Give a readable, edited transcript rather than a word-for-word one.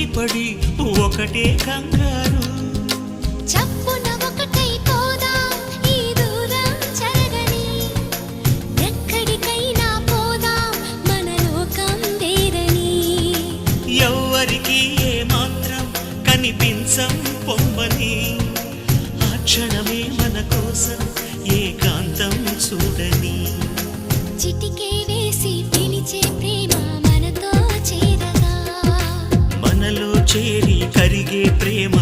ఉలికిపడి ఒకటే కంగారు. చప్పున ఒకటై పోదాం ఈ దూరం చెరగని, ఎక్కడికైనా పోదాం మన లోకం వేరని. ఎవ్వరికి ఏ మాత్రం కనిపించం పొమ్మని, ఆ క్షణమే మన కోసం ఏకాంతం చూడని. చిటికే వేసి పిలిచే ప్రేమ మనతో చేరగా, మనలో చేరి కరిగే ప్రేమ